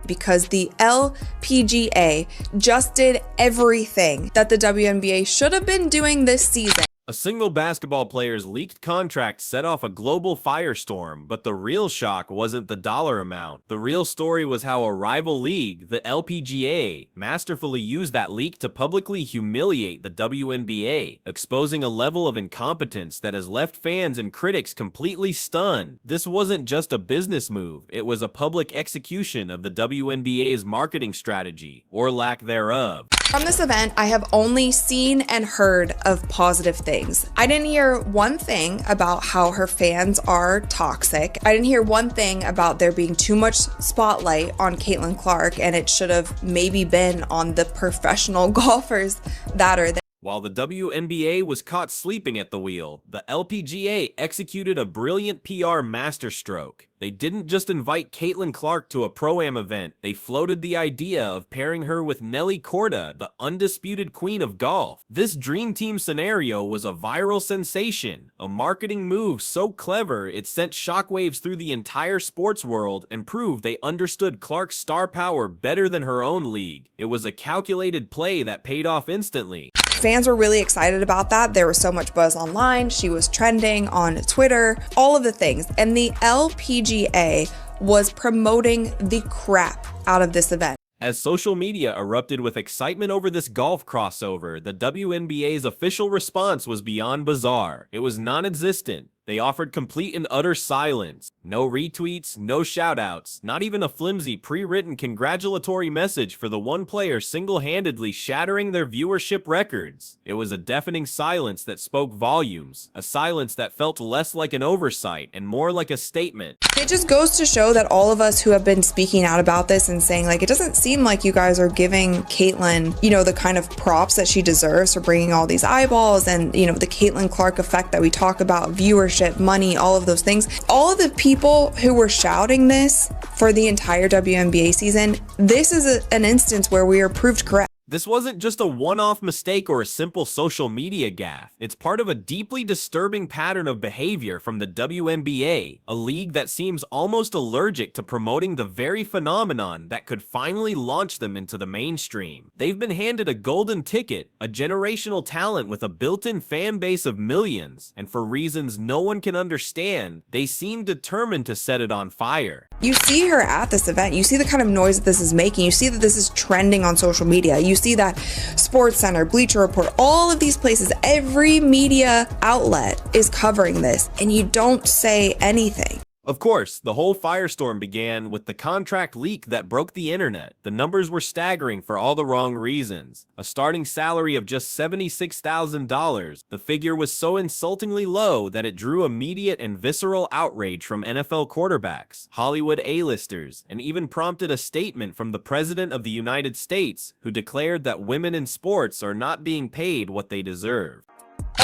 because the LPGA just did everything that the WNBA should have been doing this season. A single basketball player's leaked contract set off a global firestorm, but the real shock wasn't the dollar amount. The real story was how a rival league, the LPGA, masterfully used that leak to publicly humiliate the WNBA, exposing a level of incompetence that has left fans and critics completely stunned. This wasn't just a business move, it was a public execution of the WNBA's marketing strategy, or lack thereof. From this event, I have only seen and heard of positive things. I didn't hear one thing about how her fans are toxic. I didn't hear one thing about there being too much spotlight on Caitlin Clark, and it should have maybe been on the professional golfers that are there. While the WNBA was caught sleeping at the wheel, the LPGA executed a brilliant PR masterstroke. They didn't just invite Caitlin Clark to a Pro-Am event, they floated the idea of pairing her with Nelly Korda, the undisputed queen of golf. This dream team scenario was a viral sensation, a marketing move so clever it sent shockwaves through the entire sports world and proved they understood Clark's star power better than her own league. It was a calculated play that paid off instantly. Fans were really excited about that. There was so much buzz online. She was trending on Twitter, all of the things. And the LPGA was promoting the crap out of this event. As social media erupted with excitement over this golf crossover, the WNBA's official response was beyond bizarre. It was non-existent. They offered complete and utter silence. No retweets, no shoutouts, not even a flimsy pre-written congratulatory message for the one player single-handedly shattering their viewership records. It was a deafening silence that spoke volumes, a silence that felt less like an oversight and more like a statement. It just goes to show that all of us who have been speaking out about this and saying, like, it doesn't seem like you guys are giving Caitlin, the kind of props that she deserves for bringing all these eyeballs and, the Caitlin Clark effect that we talk about, viewership, money, all of those things. All of the people who were shouting this for the entire WNBA season, this is an instance where we are proved correct. This wasn't just a one-off mistake or a simple social media gaffe. It's part of a deeply disturbing pattern of behavior from the WNBA, a league that seems almost allergic to promoting the very phenomenon that could finally launch them into the mainstream. They've been handed a golden ticket, a generational talent with a built-in fan base of millions, and for reasons no one can understand, they seem determined to set it on fire. You see her at this event, you see the kind of noise that this is making, you see that this is trending on social media, you see that Sports Center, Bleacher Report, all of these places, every media outlet is covering this, and you don't say anything. Of course, the whole firestorm began with the contract leak that broke the internet. The numbers were staggering for all the wrong reasons. A starting salary of just $76,000, the figure was so insultingly low that it drew immediate and visceral outrage from NFL quarterbacks, Hollywood A-listers, and even prompted a statement from the President of the United States, who declared that women in sports are not being paid what they deserve.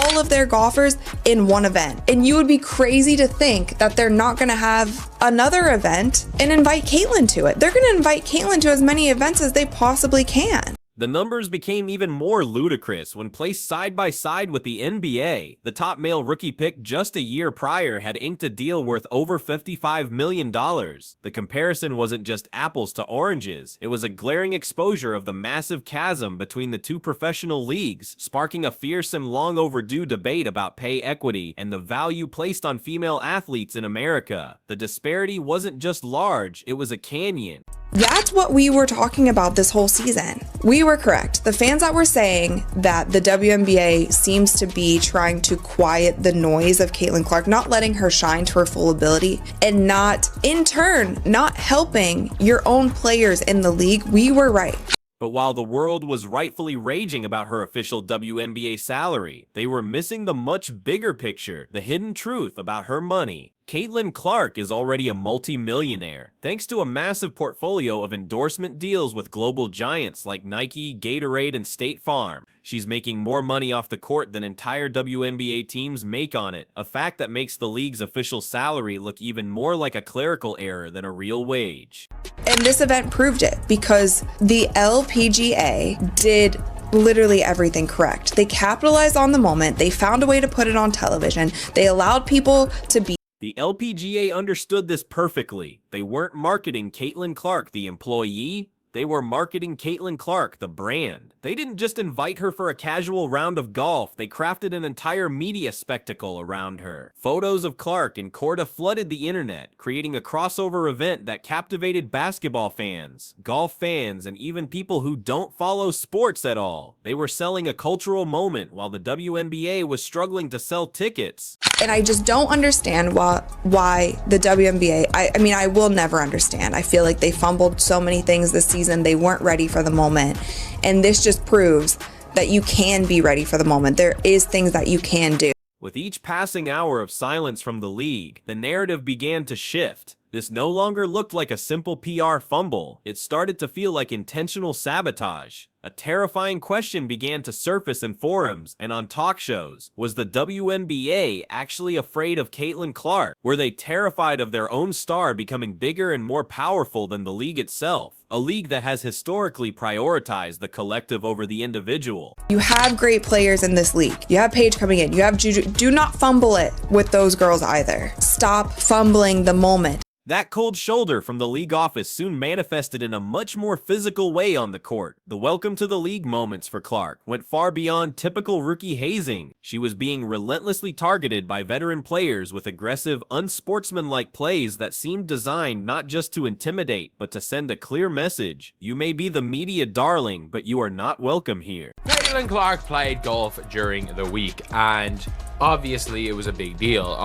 All of their golfers in one event. And you would be crazy to think that they're not going to have another event and invite Caitlin to it. They're going to invite Caitlin to as many events as they possibly can. The numbers became even more ludicrous when placed side by side with the NBA. The top male rookie pick just a year prior had inked a deal worth over $55 million. The comparison wasn't just apples to oranges. It was a glaring exposure of the massive chasm between the two professional leagues, sparking a fierce and long overdue debate about pay equity and the value placed on female athletes in America. The disparity wasn't just large, it was a canyon. That's what we were talking about this whole season. We were correct. The fans that were saying that the WNBA seems to be trying to quiet the noise of Caitlin Clark, not letting her shine to her full ability, and not, in turn, not helping your own players in the league, we were right. But while the world was rightfully raging about her official WNBA salary, they were missing the much bigger picture, the hidden truth about her money. Caitlin Clark is already a multi-millionaire, thanks to a massive portfolio of endorsement deals with global giants like Nike, Gatorade, and State Farm. She's making more money off the court than entire WNBA teams make on it, a fact that makes the league's official salary look even more like a clerical error than a real wage. And this event proved it, because the LPGA did literally everything correct. They capitalized on the moment, they found a way to put it on television, they allowed people to be The LPGA understood this perfectly. They weren't marketing Caitlin Clark, the employee. They were marketing Caitlin Clark, the brand. They didn't just invite her for a casual round of golf, they crafted an entire media spectacle around her. Photos of Clark and Korda flooded the internet, creating a crossover event that captivated basketball fans, golf fans, and even people who don't follow sports at all. They were selling a cultural moment while the WNBA was struggling to sell tickets. And I just don't understand why the WNBA, I mean, I will never understand. I feel like they fumbled so many things this season. They weren't ready for the moment. And this just proves that you can be ready for the moment. There is things that you can do. With each passing hour of silence from the league, the narrative began to shift. This no longer looked like a simple PR fumble. It started to feel like intentional sabotage. A terrifying question began to surface in forums and on talk shows. Was the WNBA actually afraid of Caitlin Clark? Were they terrified of their own star becoming bigger and more powerful than the league itself? A league that has historically prioritized the collective over the individual. You have great players in this league. You have Paige coming in. You have Juju. Do not fumble it with those girls either. Stop fumbling the moment. That cold shoulder from the league office soon manifested in a much more physical way on the court. The welcome to the league moments for Clark went far beyond typical rookie hazing. She was being relentlessly targeted by veteran players with aggressive, unsportsmanlike plays that seemed designed not just to intimidate, but to send a clear message. You may be the media darling, but you are not welcome here. Caitlin Clark played golf during the week, and obviously it was a big deal.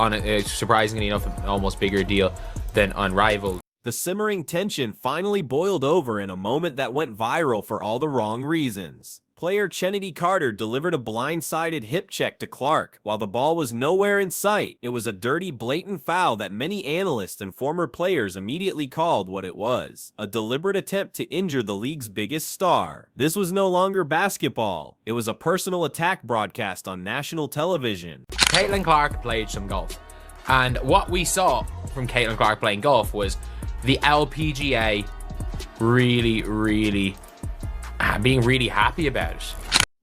Surprisingly enough, an almost bigger deal than Unrivaled. The simmering tension finally boiled over in a moment that went viral for all the wrong reasons. Player Kennedy Carter delivered a blindsided hip check to Clark while the ball was nowhere in sight. It was a dirty, blatant foul that many analysts and former players immediately called what it was: a deliberate attempt to injure the league's biggest star. This was no longer basketball. It was a personal attack broadcast on national television. Caitlin Clark played some golf, and what we saw from Caitlin Clark playing golf was the LPGA being really happy about it.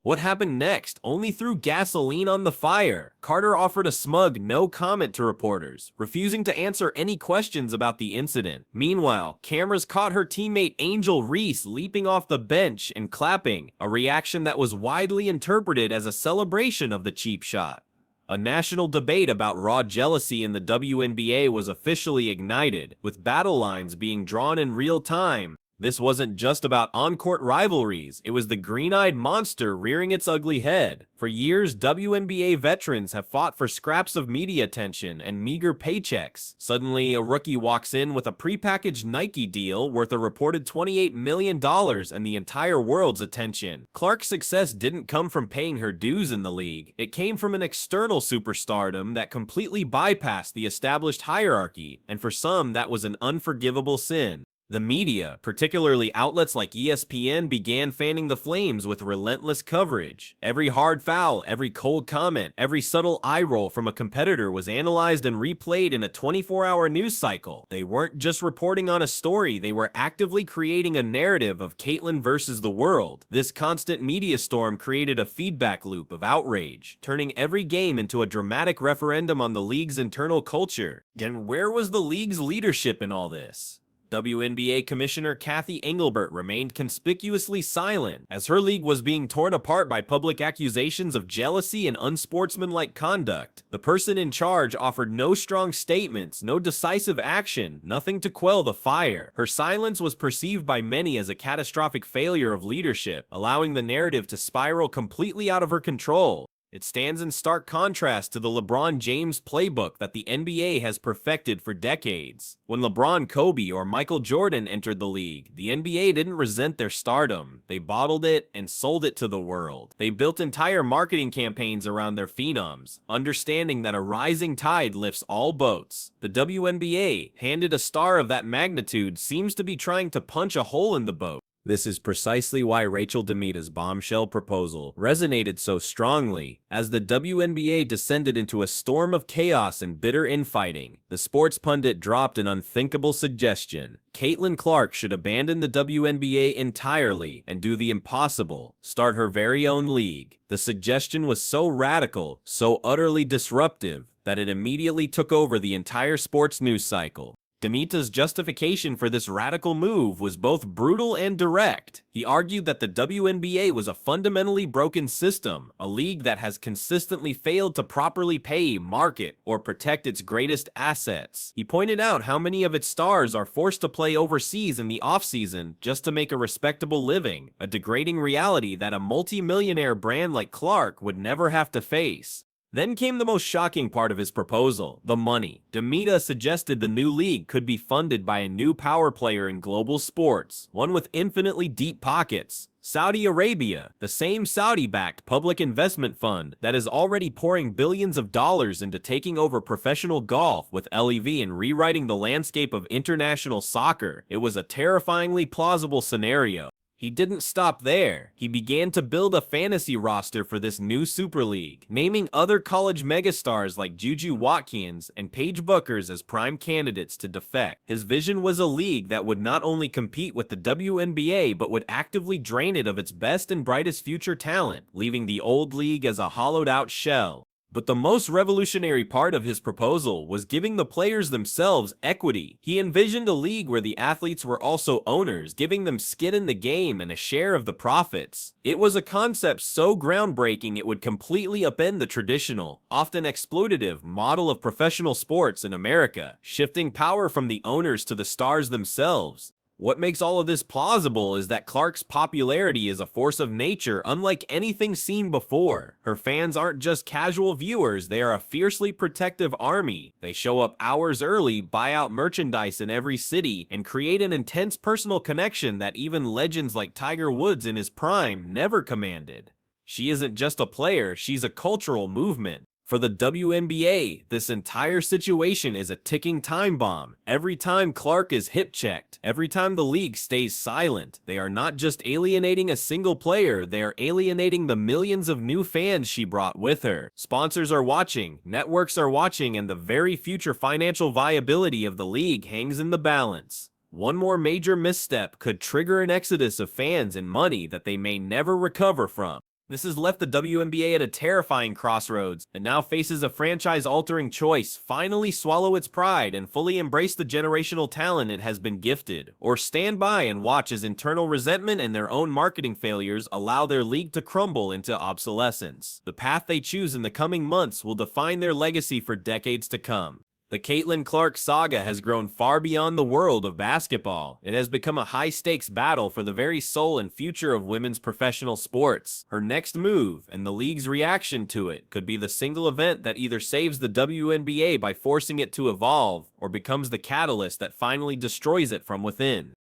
What happened next only threw gasoline on the fire. Carter offered a smug no comment to reporters, refusing to answer any questions about the incident. Meanwhile, cameras caught her teammate Angel Reese leaping off the bench and clapping, a reaction that was widely interpreted as a celebration of the cheap shot. A national debate about raw jealousy in the WNBA was officially ignited, with battle lines being drawn in real time. This wasn't just about on-court rivalries, it was the green-eyed monster rearing its ugly head. For years, WNBA veterans have fought for scraps of media attention and meager paychecks. Suddenly, a rookie walks in with a prepackaged Nike deal worth a reported $28 million and the entire world's attention. Clark's success didn't come from paying her dues in the league. It came from an external superstardom that completely bypassed the established hierarchy, and for some, that was an unforgivable sin. The media, particularly outlets like ESPN, began fanning the flames with relentless coverage. Every hard foul, every cold comment, every subtle eye roll from a competitor was analyzed and replayed in a 24-hour news cycle. They weren't just reporting on a story, they were actively creating a narrative of Caitlin versus the world. This constant media storm created a feedback loop of outrage, turning every game into a dramatic referendum on the league's internal culture. And where was the league's leadership in all this? WNBA Commissioner Cathy Engelbert remained conspicuously silent as her league was being torn apart by public accusations of jealousy and unsportsmanlike conduct. The person in charge offered no strong statements, no decisive action, nothing to quell the fire. Her silence was perceived by many as a catastrophic failure of leadership, allowing the narrative to spiral completely out of her control. It stands in stark contrast to the LeBron James playbook that the NBA has perfected for decades. When LeBron, Kobe, or Michael Jordan entered the league, the NBA didn't resent their stardom. They bottled it and sold it to the world. They built entire marketing campaigns around their phenoms, understanding that a rising tide lifts all boats. The WNBA, handed a star of that magnitude, seems to be trying to punch a hole in the boat. This is precisely why Rachel Demita's bombshell proposal resonated so strongly. As the WNBA descended into a storm of chaos and bitter infighting, the sports pundit dropped an unthinkable suggestion. Caitlin Clark should abandon the WNBA entirely and do the impossible, start her very own league. The suggestion was so radical, so utterly disruptive, that it immediately took over the entire sports news cycle. Demita's justification for this radical move was both brutal and direct. He argued that the WNBA was a fundamentally broken system, a league that has consistently failed to properly pay, market, or protect its greatest assets. He pointed out how many of its stars are forced to play overseas in the offseason just to make a respectable living, a degrading reality that a multi-millionaire brand like Clark would never have to face. Then came the most shocking part of his proposal, the money. Demita suggested the new league could be funded by a new power player in global sports, one with infinitely deep pockets. Saudi Arabia, the same Saudi-backed public investment fund that is already pouring billions of dollars into taking over professional golf with LEV and rewriting the landscape of international soccer. It was a terrifyingly plausible scenario. He didn't stop there. He began to build a fantasy roster for this new Super League, naming other college megastars like Juju Watkins and Paige Buckers as prime candidates to defect. His vision was a league that would not only compete with the WNBA, but would actively drain it of its best and brightest future talent, leaving the old league as a hollowed-out shell. But the most revolutionary part of his proposal was giving the players themselves equity. He envisioned a league where the athletes were also owners, giving them skin in the game and a share of the profits. It was a concept so groundbreaking it would completely upend the traditional, often exploitative, model of professional sports in America, shifting power from the owners to the stars themselves. What makes all of this plausible is that Clark's popularity is a force of nature unlike anything seen before. Her fans aren't just casual viewers, they are a fiercely protective army. They show up hours early, buy out merchandise in every city, and create an intense personal connection that even legends like Tiger Woods in his prime never commanded. She isn't just a player, she's a cultural movement. For the WNBA, this entire situation is a ticking time bomb. Every time Clark is hip-checked, every time the league stays silent, they are not just alienating a single player, they are alienating the millions of new fans she brought with her. Sponsors are watching, networks are watching, and the very future financial viability of the league hangs in the balance. One more major misstep could trigger an exodus of fans and money that they may never recover from. This has left the WNBA at a terrifying crossroads and now faces a franchise-altering choice: finally swallow its pride and fully embrace the generational talent it has been gifted, or stand by and watch as internal resentment and their own marketing failures allow their league to crumble into obsolescence. The path they choose in the coming months will define their legacy for decades to come. The Caitlin Clark saga has grown far beyond the world of basketball. It has become a high-stakes battle for the very soul and future of women's professional sports. Her next move, and the league's reaction to it, could be the single event that either saves the WNBA by forcing it to evolve, or becomes the catalyst that finally destroys it from within.